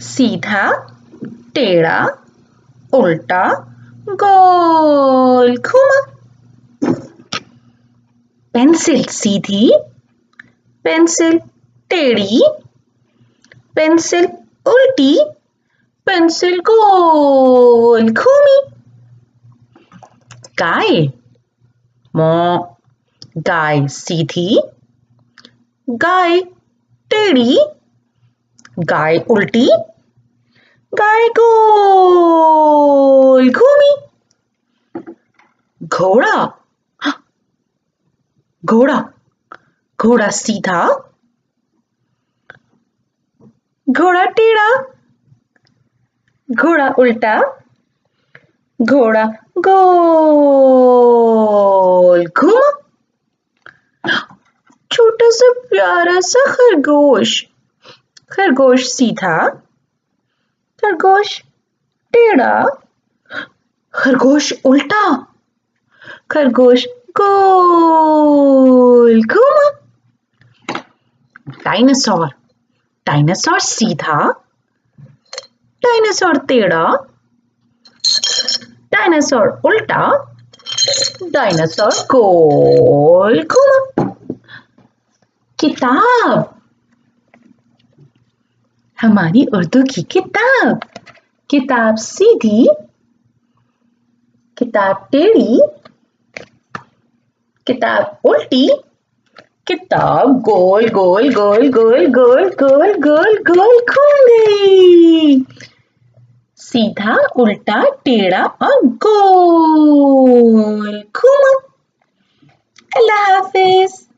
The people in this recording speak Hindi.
सीधा, टेढ़ा, उल्टा, गोल, घुमा। पेंसिल सीधी, पेंसिल टेढ़ी, पेंसिल उल्टी, पेंसिल गोल घूमी। गाय गाय सीधी, गाय टेढ़ी, गाय उल्टी, गाय गोल घूमी। घोड़ा घोड़ा घोड़ा सीधा, घोड़ा टेढ़ा, घोड़ा उल्टा, घोड़ा गोल घुमा। छोटा सा प्यारा सा खरगोश, खरगोश सीधा, खरगोश टेढ़ा, खरगोश उल्टा, खरगोश गोल घुमा। डायनासोर डायनासोर सीधा, डायनासोर टेढ़ा, डायनासोर उल्टा, डायनासोर गोल घुमा। किताब हमारी उर्दू की किताब, किताब सीधी, किताब टेढ़ी, किताब उल्टी, किताब गोल गोल गोल गोल गोल गोल गोल गोल घूम गई। सीधा, उल्टा, टेढ़ा और गोल घूमा। अल्लाह हाफिज।